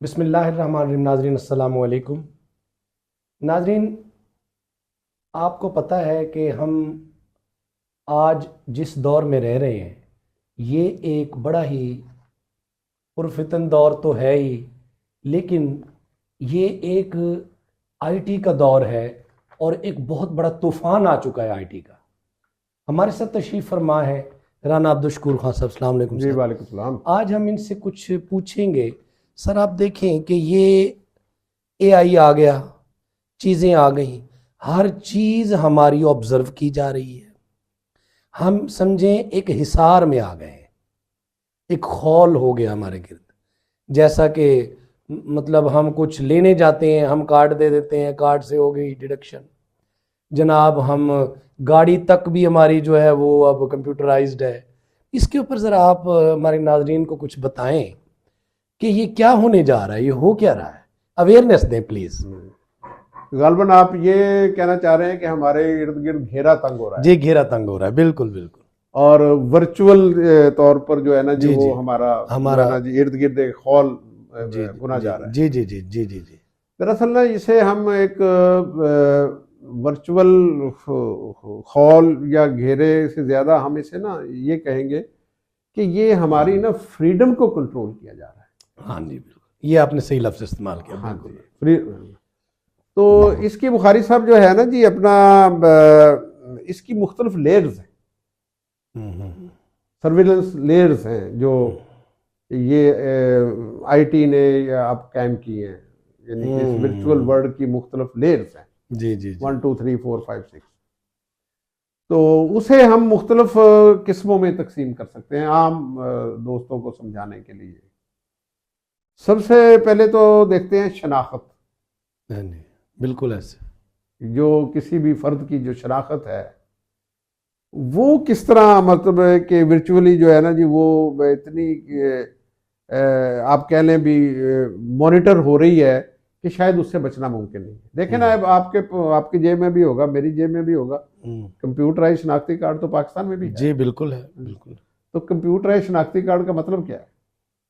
बिस्मिल्लाहिर्रहमानिर्रहीम। नाज़रीन अस्सलामु अलैकुम। नाज़रीन, आपको पता है कि हम आज जिस दौर में रह रहे हैं ये एक बड़ा ही पुरफितन दौर तो है ही, लेकिन ये एक आईटी का दौर है और एक बहुत बड़ा तूफ़ान आ चुका है आईटी का। हमारे साथ तशरीफ़ फरमा है राना अब्दुल खान साहब। अस्सलाम वालेकुम जी सर। वालेकुम सलाम। आज हम इनसे कुछ पूछेंगे। सर, आप देखें कि ये एआई आ गया, चीज़ें आ गई, हर चीज़ हमारी ऑब्जर्व की जा रही है। हम समझें एक हिसार में आ गए हैं, एक खौल हो गया हमारे गिर्द। जैसा कि मतलब हम कुछ लेने जाते हैं, हम कार्ड दे देते हैं, कार्ड से हो गई डिडक्शन। जनाब, हम गाड़ी तक भी हमारी जो है वो अब कंप्यूटराइज्ड है। इसके ऊपर ज़रा आप हमारे नाजरीन को कुछ बताएं कि ये क्या होने जा रहा है, ये हो क्या रहा है। अवेयरनेस दें प्लीज़। गालबन आप ये कहना चाह रहे हैं कि हमारे इर्द गिर्द घेरा तंग हो रहा है जी, घेरा तंग हो रहा है, बिल्कुल बिल्कुल। और वर्चुअल तौर पर जो है ना जी जी वो जी, हमारा जो हमारा है ना जी इर्द गिर्द एक खौल जी बुना जी जा रहा है। जी जी जी जी जी जी। दरअसल ना इसे हम एक वर्चुअल खौल या घेरे से ज्यादा हम इसे ना ये कहेंगे कि ये हमारी ना फ्रीडम को कंट्रोल किया जा रहा है। हाँ जी, बिल्कुल, ये आपने सही लफ्ज़ इस्तेमाल किया, हाँ बिल्कुल। जी, फ्री। तो इसकी बुखारी साहब जो है ना जी अपना इसकी मुख्तलिफ लेयर्स हैं, सर्विलेंस लेयर्स हैं जो ये आईटी ने या आप कायम की हैं, यानी कि इस वर्चुअल वर्ल्ड की मुख्तलिफ लेयर्स हैं। जी जी जी 1 2 3 4 5 6। तो उसे हम मुख्तलिफ किस्मों में तकसीम कर सकते हैं आम दोस्तों को समझाने के लिए। सबसे पहले तो देखते हैं शनाख्त। नहीं नहीं, बिल्कुल ऐसे। जो किसी भी फर्द की जो शनाख्त है वो किस तरह मतलब है कि वर्चुअली जो है ना जी वो इतनी आप कह लें भी मॉनिटर हो रही है कि शायद उससे बचना मुमकिन नहीं है। देखें ना, अब आपकी जेब में भी होगा, मेरी जेब में भी होगा। कंप्यूटराइज शनाख्ती कार्ड तो पाकिस्तान में भी है। जी बिल्कुल है, बिल्कुल। तो कंप्यूटराइज शनाख्ती कार्ड का मतलब क्या है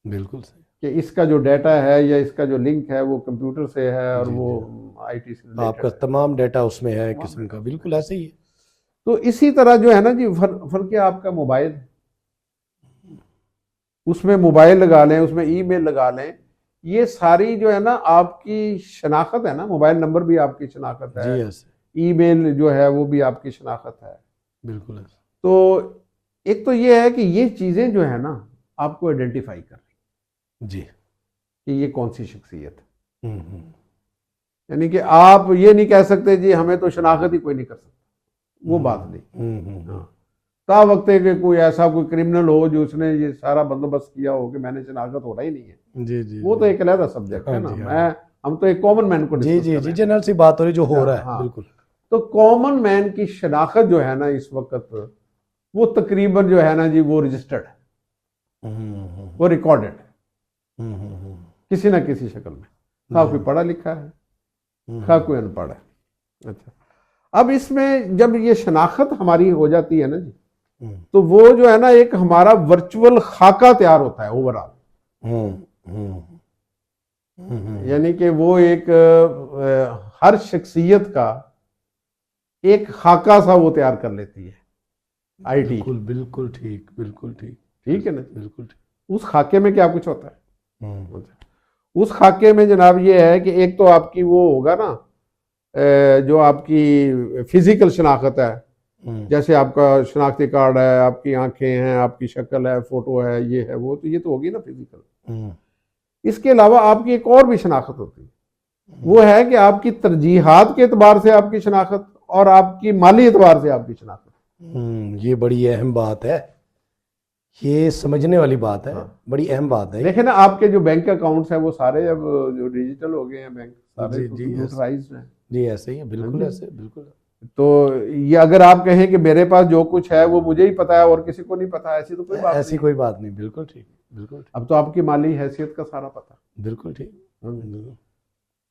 बिल्कुल सही। कि इसका जो डाटा है या इसका जो लिंक है वो कंप्यूटर से है और जी वो जी, आईटी से आपका रिलेटेड है। तमाम डाटा उसमें है, किस्म का, बिल्कुल ऐसे ही है। तो इसी तरह जो है ना जी फर्क क्या आपका मोबाइल, उसमें मोबाइल लगा लें, उसमें ईमेल लगा लें, ये सारी जो है ना आपकी शनाख्त है ना। मोबाइल नंबर भी आपकी शनाख्त है, जी ऐसे, ईमेल जो है वो भी आपकी शनाख्त है। बिल्कुल ऐसे। तो एक तो ये है कि ये चीजें जो है ना आपको आइडेंटिफाई कर रही जी। कि ये कौन सी शख्सियत है। यानी कि आप ये नहीं कह सकते जी हमें तो शनाख्त ही कोई नहीं कर सकता, वो बात नहीं। हाँ, ता वक्त है कि कोई ऐसा कोई क्रिमिनल हो जो उसने ये सारा बंदोबस्त किया हो कि मैंने शनाख्त होना ही नहीं है, जी जी वो तो एक अलग सब्जेक्ट है हाँ ना। जी, हाँ हम तो एक कॉमन मैन को जी डिस्कस जी कर जी, रहे हैं। जनरल सी बात हो रही जो हो रहा है, हाँ, बिल्कुल। तो कॉमन मैन की शनाख्त जो है ना इस वक्त वो तकरीबन जो है ना जी वो रजिस्टर्ड है, वो रिकॉर्डेड है किसी ना किसी शक्ल में। खा कोई पढ़ा लिखा है, खा कोई अनपढ़ है। अच्छा, अब इसमें जब ये शनाख्त हमारी हो जाती है ना जी तो वो जो है ना एक हमारा वर्चुअल खाका तैयार होता है ओवरऑल। यानी कि वो एक हर शख्सियत का एक खाका सा वो तैयार कर लेती है आईटी। बिल्कुल बिल्कुल ठीक, बिल्कुल ठीक। ठीक है ना, बिल्कुल ठीक। उस खाके में क्या कुछ होता है। उस खाके में जनाब ये है कि एक तो आपकी वो होगा ना जो आपकी फिजिकल शनाख्त है, जैसे आपका शनाख्ती कार्ड है, आपकी आंखें हैं, आपकी शक्ल है, फोटो है, ये है वो, तो ये तो होगी ना फिजिकल। इसके अलावा आपकी एक और भी शनाख्त होती है, वो है कि आपकी तरजीहात के एतबार से आपकी शनाख्त और आपकी माली एतबार से आपकी शनाख्त। ये बड़ी अहम बात है, ये समझने वाली बात है। हाँ, बड़ी अहम बात है। देखे ना आपके जो बैंक अकाउंट्स हैं वो सारे अब जो डिजिटल हो गए हैं, बैंक सारे जी जी कंप्यूटराइज्ड हैं। जी, ऐसे ही है, बिल्कुल ऐसे, बिल्कुल। तो ये अगर आप कहें कि मेरे पास जो कुछ है वो मुझे ही पता है और किसी को नहीं पता, ऐसी तो कोई बात ऐसी नहीं। कोई बात नहीं, बिल्कुल ठीक, बिल्कुल ठीक। अब तो आपकी माली हैसियत का सारा पता, बिल्कुल ठीक।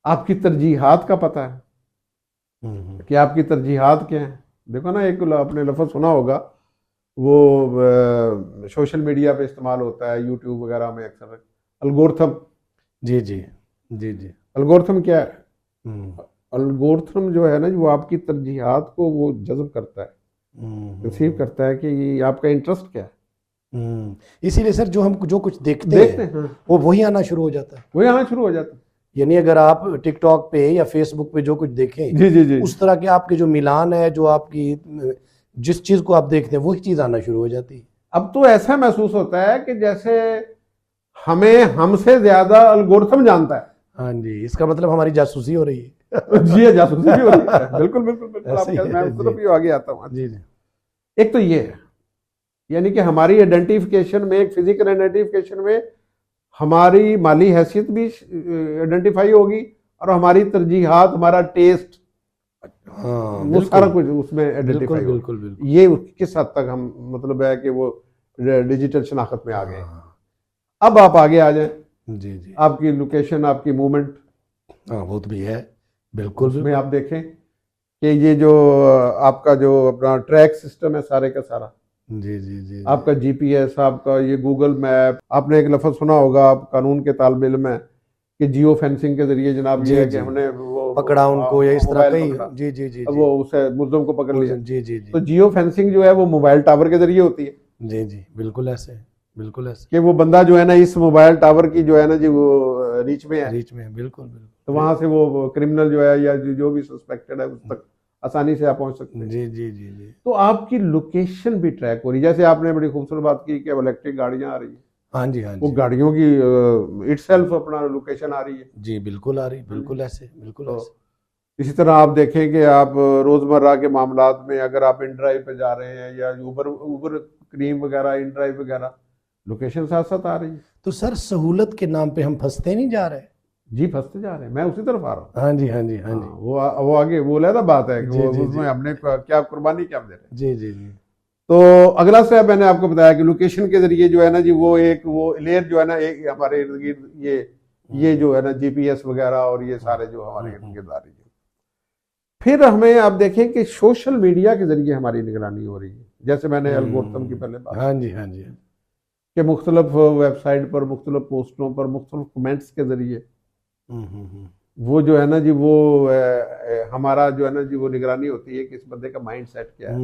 आपकी तरजीहात का पता है कि आपकी तरजीहात क्या है। देखो ना, एक आपने लफ्ज़ सुना होगा वो सोशल मीडिया पे इस्तेमाल होता है, यूट्यूब वगैरह में अक्सर, अलगोरिथम जी जी जी जी। एल्गोरिथम क्या है? हम्म एल्गोरिथम जो है ना, वो आपकी तरजीहात को वो जज़ब करता है, रिसीव करता है कि ये आपका इंटरेस्ट क्या है। इसीलिए सर जो हम जो कुछ देखते देखते हैं हैं, हाँ, वो वही आना शुरू हो जाता है। वही आना शुरू हो जाता है। यानी अगर आप टिकटॉक पे या फेसबुक पे जो कुछ देखें, जी जी जी। उस तरह के आपके जो मिलान है, जो आपकी जिस चीज को आप देखते हैं वही चीज आना शुरू हो जाती है। अब तो ऐसा महसूस होता है कि जैसे हमें हमसे ज्यादा एल्गोरिथम जानता है। हाँ जी, इसका मतलब हमारी जासूसी हो रही है। जी, ये जासूसी भी हो रही है। बिल्कुल बिल्कुल बिल्कुल, ऐसे ही आपका मैं है, उस तरफ जी ही आगे आता हूँ। जी जी। एक तो ये है, यानी कि हमारी आइडेंटिफिकेशन में, एक फिजिकल आइडेंटिफिकेशन में हमारी माली हैसियत भी आइडेंटिफाई होगी, और हमारी तरजीहात, हमारा टेस्ट, हाँ वो सारा बिल्कुल कुछ उसमें बिल्कुल आइडेंटिफाई होगा। बिल्कुल बिल्कुल। ये किस हद तक हम, मतलब है कि वो डिजिटल शनाख्त में आ गए। हाँ अब आप आगे आ जाए, जी जी। आपकी लोकेशन, आपकी मूवमेंट, हाँ वो तो भी है, बिल्कुल उसमें आप देखें कि ये जो आपका जो अपना ट्रैक सिस्टम है सारे का सारा, जी जी जी। आपका जीपीएस, आपका ये गूगल मैप, आपने एक लफ्ज सुना होगा आप कानून के ताल्बे इल्म में कि जियो फेंसिंग के जरिए जनाब जी ये है कि जी। हमने वो पकड़ा उनको या इस तरह मोबाइल कई, पकड़ा, जी जी जी अब जी। वो उसे मुल्ज़िम को पकड़ लिया। जी जी जी तो जियो फेंसिंग जो है वो मोबाइल टावर के जरिए होती है जी जी, बिल्कुल ऐसे, बिल्कुल ऐसे। कि वो बंदा जो है ना इस मोबाइल टावर की जो है ना जी वो रीच में है, रीच में, बिल्कुल बिल्कुल। तो वहां से वो क्रिमिनल जो है या जो भी सस्पेक्टेड है उस तक आसानी से आप पहुंच सकते हैं। जी जी जी जी। तो आपकी लोकेशन भी ट्रैक हो रही है। जैसे आपने बड़ी खूबसूरत बात की कि अब इलेक्ट्रिक गाड़ियां आ रही हैं, हाँ जी हाँ वो जी गाड़ियों की इटसेल्फ अपना लोकेशन आ रही है। जी, बिल्कुल आ रही, बिल्कुल ऐसे, बिल्कुल तो ऐसे। इसी तरह आप देखें कि आप रोजमर्रा के मामलात में अगर आप इन ड्राइव पे जा रहे हैं, या ऊबर ऊबर क्रीम वगैरह, इन ड्राइव वगैरह, लोकेशन साथ साथ आ रही है। तो सर सहूलत के नाम पे हम फंसते नहीं जा रहे? जी, फंसते जा रहे हैं, मैं उसी तरफ आ रहा हूँ। हाँ जी हाँ जी हाँ हाँ, जी। वो आगे वो अलग बात है कि जी वो जी उसमें जी हमने क्या कुर्बानी क्या दे रहे हैं। जी जी जी। तो अगला स्टेप मैंने आपको बताया कि लोकेशन के जरिए जो है ना जी वो एक वो लेयर जो है ना, एक हमारे इर्द गिर्द ये जो है ना जीपीएस वगैरह और ये सारे जो हमारे इर्द गिर्द आ रही है। फिर हमें आप देखें कि सोशल मीडिया के जरिए हमारी निगरानी हो रही है। जैसे मैंने एल्गोरिथम की पहले बात हाँ जी हाँ जी। कि मुख्तलिफ वेबसाइट पर, मुख्तलिफ पोस्टों पर, मुख्तलिफ कमेंट्स के जरिए वो जो है ना जी वो हमारा जो है ना जी वो निगरानी होती है कि इस बंदे का माइंड सेट क्या है।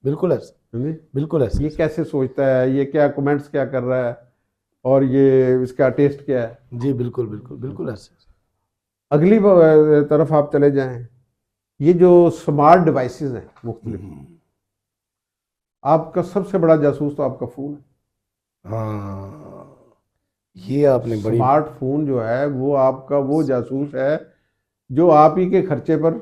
बिल्कुल ऐसे, समझे? बिल्कुल ऐसे। ये कैसे सोचता है, ये क्या कमेंट्स क्या कर रहा है, और ये इसका टेस्ट क्या है। जी बिल्कुल बिल्कुल बिल्कुल ऐसे। अगली तरफ आप चले जाएं, ये जो स्मार्ट डिवाइसेस हैं मुख्तलिफ, आपका सबसे बड़ा जासूस तो आपका फोन है। हाँ, ये आपने बड़ी, स्मार्टफोन जो है वो आपका वो जासूस है जो आप ही के खर्चे पर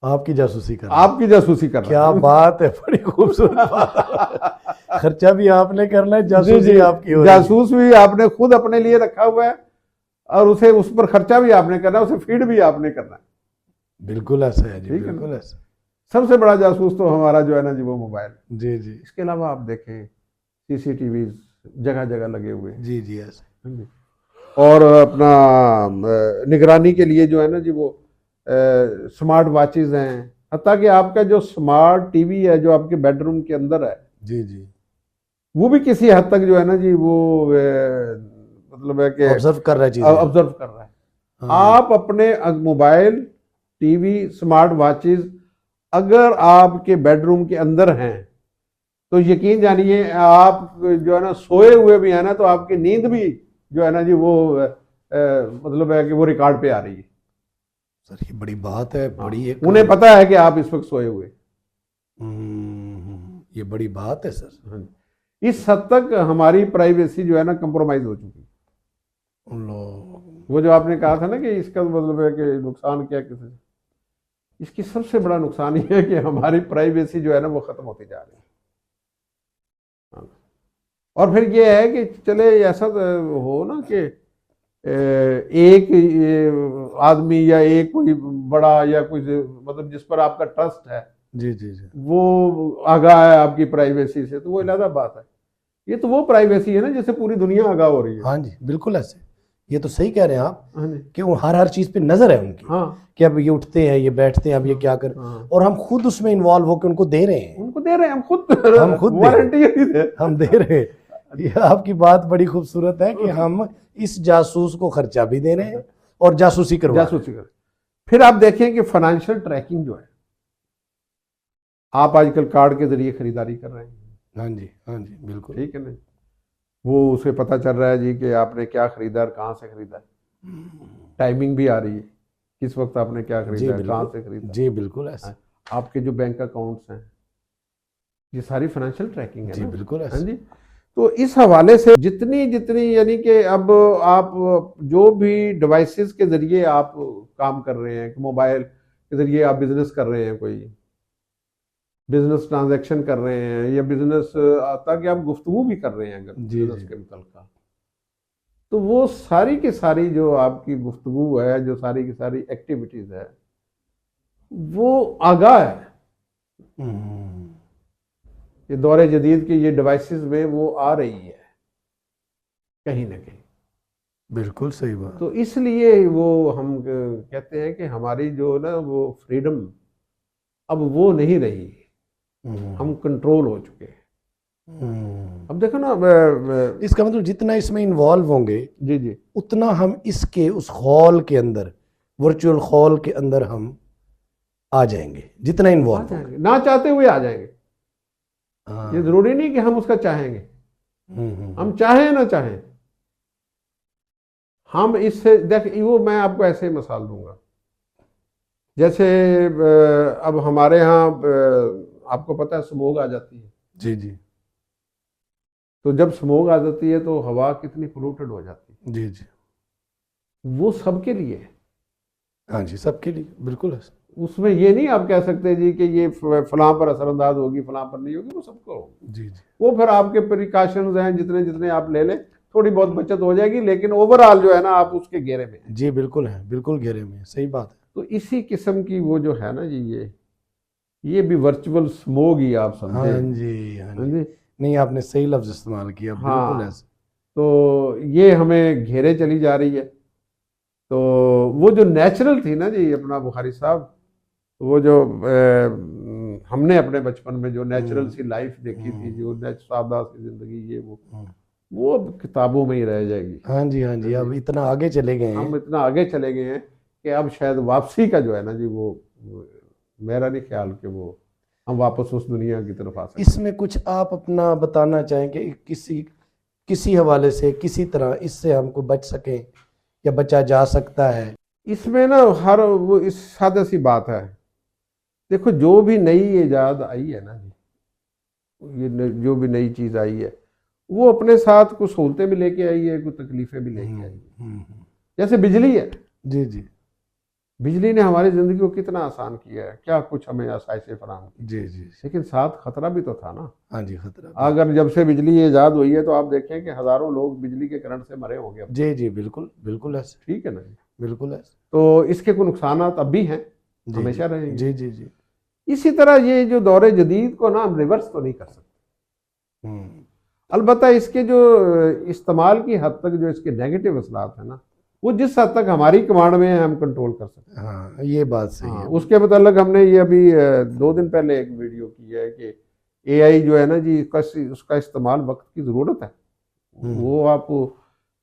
आपकी जासूसी कर रहा है। आपकी जासूसी कर रहा क्या है। बात है, बड़ी खूबसूरत बात। खर्चा भी आपने करना है, जी जासूसी जी, आपकी हो रही है। जासूस भी आपने खुद अपने लिए रखा हुआ है, और उसे उस पर खर्चा भी आपने करना है, उसे फीड भी आपने करना है। बिल्कुल ऐसा है जी, ठीक है ना? बिल्कुल ऐसा। सबसे बड़ा जासूस तो हमारा जो है ना जी वो मोबाइल। जी जी इसके अलावा आप देखें सीसीटीवी जगह जगह लगे हुए हैं। जी जी ऐसे। और अपना निगरानी के लिए जो है ना जी वो स्मार्ट वॉचेज हैं, हत्ता कि आपका जो स्मार्ट टीवी है जो आपके बेडरूम के अंदर है, जी जी, वो भी किसी हद तक जो है ना जी वो मतलब है कि ऑब्जर्व कर रहा है चीजें। ऑब्जर्व कर रहा है। हाँ, आप अपने मोबाइल, टीवी, स्मार्ट वॉचेज अगर आपके बेडरूम के अंदर हैं तो यकीन जानिए आप जो है ना सोए हुए भी है ना, तो आपकी नींद भी जो है ना जी वो मतलब है कि वो रिकॉर्ड पे आ रही है। सर ये बड़ी बात है, बड़ी एक, उन्हें पता है कि आप इस वक्त सोए हुए। ये बड़ी बात है सर। इस हद तक हमारी प्राइवेसी जो है ना कंप्रोमाइज हो चुकी है। लो, वो जो आपने कहा था ना कि इसका मतलब है कि नुकसान क्या किसी, इसकी सबसे बड़ा नुकसान ये है कि हमारी प्राइवेसी जो है ना वो खत्म होती जा रही है। और फिर ये है कि चले ऐसा हो ना कि एक आदमी या एक कोई बड़ा या कोई मतलब जिस पर आपका ट्रस्ट है, जी जी जी, वो आगाह है आपकी प्राइवेसी से, तो वो अलग बात है। ये तो वो प्राइवेसी है ना जिससे पूरी दुनिया आगाह हो रही है। हाँ जी बिल्कुल ऐसे। ये तो सही कह रहे हैं आप हाँ जी, कि वो हर चीज पे नजर है उनकी। हाँ, कि अब ये उठते हैं, ये बैठते हैं, अब ये क्या कर, हाँ, और हम खुद उसमें इन्वॉल्व होकर उनको दे रहे हैं। उनको दे रहे हैं, हम खुद दे रहे हैं। वारंटी हम दे रहे हैं। ये आपकी बात बड़ी खूबसूरत है कि हम इस जासूस को खर्चा भी दे रहे हैं और जासूसी करवा रहे हैं। जासूसी कर। फिर आप देखें कि फाइनेंशियल ट्रैकिंग जो है, आप आजकल कार्ड के जरिए खरीदारी कर रहे हैं। हाँ जी बिल्कुल। ठीक है ना, वो उसे पता चल रहा है जी कि आपने क्या खरीदा और कहाँ से खरीदा, टाइमिंग भी आ रही है, किस वक्त आपने क्या जी खरीदा, कहाँ बिल्कुल। से खरीदा। जी बिल्कुल ऐसा। आपके जो बैंक अकाउंट्स हैं, ये सारी फाइनेंशियल ट्रैकिंग है जी ना। बिल्कुल हाँ ऐसा। जी। तो इस हवाले से जितनी जितनी यानी कि अब आप जो भी डिवाइसेस के जरिए आप काम कर रहे हैं, मोबाइल के जरिए आप बिजनेस कर रहे हैं, कोई बिजनेस ट्रांजैक्शन कर रहे हैं या बिजनेस ताकि आप गुफ्तगू भी कर रहे हैं अगर जी, बिजनेस जी। के मुतल्लिक़, तो वो सारी की सारी जो आपकी गुफ्तगू है, जो सारी की सारी एक्टिविटीज है, वो आगाह है। ये दौरे जदीद के ये डिवाइसेस में वो आ रही है कहीं ना कहीं। बिल्कुल सही बात। तो इसलिए वो हम कहते हैं कि हमारी जो ना वो फ्रीडम अब वो नहीं रही, हम कंट्रोल हो चुके हैं। अब देखो ना, इसका मतलब जितना इसमें इन्वॉल्व होंगे जी जी, उतना हम इसके उस हॉल के अंदर, वर्चुअल हॉल के अंदर हम आ जाएंगे, जितना आ इन्वॉल्व जाएंगे, ना चाहते हुए आ जाएंगे। हाँ। ये जरूरी नहीं कि हम उसका चाहेंगे, हम चाहें ना चाहें, हम इससे देख, वो मैं आपको ऐसे ही मिसाल दूंगा। जैसे अब हमारे यहाँ आपको पता है स्मोग आ जाती है। जी जी तो जब स्मोग आ जाती है तो हवा कितनी पोल्यूटेड हो जाती है। जी जी। वो सबके लिए है। हाँ जी, सबके लिए बिल्कुल है। उसमें ये नहीं आप कह सकते जी कि ये फलां पर असरअंदाज होगी, फलां पर नहीं होगी, वो सबको होगी। जी जी। वो फिर आपके प्रिकॉशंस हैं, जितने जितने आप ले लें, थोड़ी बहुत बचत हो जाएगी, लेकिन ओवरऑल जो है ना आप उसके घेरे में हैं। जी बिल्कुल है, बिल्कुल घेरे में है, सही बात है। तो इसी किस्म की वो जो है ना जी, ये भी वर्चुअल स्मोग ही आप समझे। हाँ जी हाँ हाँ जी। जी। नहीं, आपने सही लफ्ज इस्तेमाल किया, बिल्कुल हाँ, ऐसे। तो ये हमें घेरे चली जा रही है। तो वो जो नेचुरल थी ना जी अपना बुखारी साहब, वो जो हमने अपने बचपन में जो नेचुरल सी लाइफ देखी थी, जो सादा सी जिंदगी, ये वो अब किताबों में ही रह जाएगी। हाँ जी हाँ जी। अब इतना आगे चले गए हम हैं। इतना आगे चले गए हैं कि अब शायद वापसी का जो है ना जी, वो मेरा नहीं ख्याल कि वो हम वापस उस दुनिया की तरफ आ सकते हैं। इसमें कुछ आप अपना बताना चाहें कि किसी हवाले से, किसी तरह इससे हमको बच सकें या बचा जा सकता है? इसमें ना हर वो इस सादा सी बात है। देखो, जो भी नई ईजाद आई है ना जी, जो भी नई चीज आई है, वो अपने साथ कुछ सहूलतें भी लेके आई है, कुछ तकलीफें भी लेके आई है। जैसे बिजली है। जी जी बिजली ने हमारी जिंदगी को कितना आसान किया है, क्या कुछ हमें आसाइशें फराहम की, जी जी। लेकिन साथ खतरा भी तो था ना। हाँ जी, खतरा। अगर जब से बिजली ईजाद हुई है तो आप देखें कि हजारों लोग बिजली के करंट से मरे होंगे। जी जी बिल्कुल बिल्कुल ऐसे। ठीक है ना जी। बिल्कुल ऐसे। तो इसके कोई नुकसान अब भी हैं, जी, हमेशा रहेंगे। जी जी जी। इसी तरह ये जो दौरे जदीद को ना हम रिवर्स तो नहीं कर सकते। अलबत्ता इसके जो इस्तेमाल की हद तक जो इसके नेगेटिव असरात है ना, वो जिस हद तक हमारी कमांड में है हम कंट्रोल कर सकते हैं। हाँ, ये बात सही है। उसके मतलब हमने ये अभी 2 दिन पहले एक वीडियो की है कि एआई जो है ना जी, उसका इस्तेमाल वक्त की ज़रूरत है। वो आप,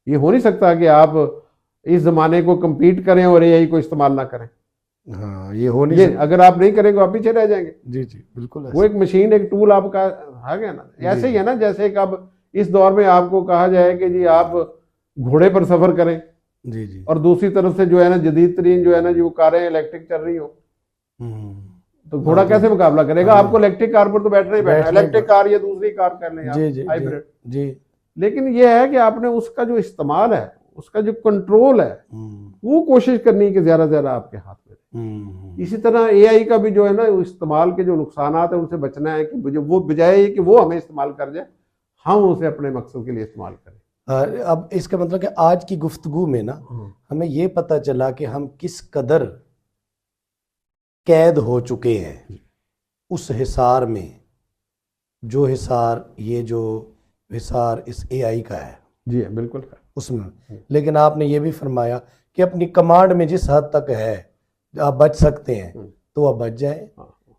ये हो नहीं सकता कि आप इस ज़माने को कम्पीट करें और एआई को इस्तेमाल ना करें। हाँ, ये हो नहीं ये सकता। अगर आप नहीं करेंगे आप पीछे रह जाएंगे। जी जी बिल्कुल वो एक मशीन, एक टूल आपका आ गया ना। ऐसे ही है ना, जैसे कि अब इस दौर में आपको कहा जाए कि जी आप घोड़े पर सफर करें, जी जी। और दूसरी तरफ से जो है ना जदीद तरीन जो है ना जी वो कारें इलेक्ट्रिक चल रही हो, तो घोड़ा कैसे मुकाबला करेगा? आपको इलेक्ट्रिक कार पर तो बैठना ही बैठना, इलेक्ट्रिक कार या दूसरी कार कर लें आप, हाइब्रिड। जी। लेकिन ये है कि आपने उसका जो इस्तेमाल है, उसका जो कंट्रोल है, वो कोशिश करनी है कि ज्यादा से ज्यादा आपके हाथ में रहे। इसी तरह एआई का भी जो है ना इस्तेमाल के जो नुकसान है उनसे बचना है कि वो बजाय कि वो हमें इस्तेमाल कर जाए, हम उसे अपने मकसद के लिए इस्तेमाल करें। अब इसका मतलब कि आज की गुफ्तगू में ना हमें ये पता चला कि हम किस कदर कैद हो चुके हैं उस हिसार में, जो हिसार, ये जो हिसार इस एआई का है। जी बिल्कुल उसमें। लेकिन आपने ये भी फरमाया कि अपनी कमांड में जिस हद तक है आप बच सकते हैं तो आप बच जाए,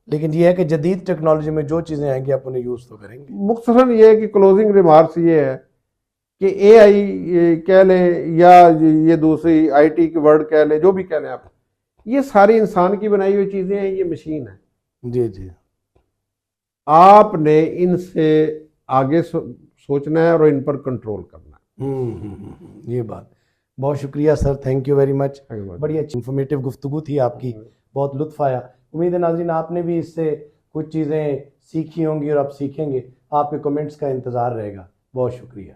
लेकिन ये है कि जदीद टेक्नोलॉजी में जो चीज़ें आएंगी आप उन्हें यूज़ तो करेंगे। मुख्तसरन ये है कि क्लोजिंग रिमार्क्स ये है कि एआई कह लें या ये दूसरी आईटी की वर्ड कह लें, जो भी कह लें आप, ये सारी इंसान की बनाई हुई चीज़ें हैं, ये मशीन है। जी जी। आपने इनसे आगे सोचना है और इन पर कंट्रोल करना है। ये बात, बहुत शुक्रिया sir, thank you very much. Thank you very much. बड़ी अच्छी इंफॉर्मेटिव गुफ्तगू थी आपकी, बहुत लुत्फ आया। उम्मीद है नाज़रीन आपने भी इससे कुछ चीज़ें सीखी होंगी और आप सीखेंगे। आपके कमेंट्स का इंतज़ार रहेगा। बहुत शुक्रिया।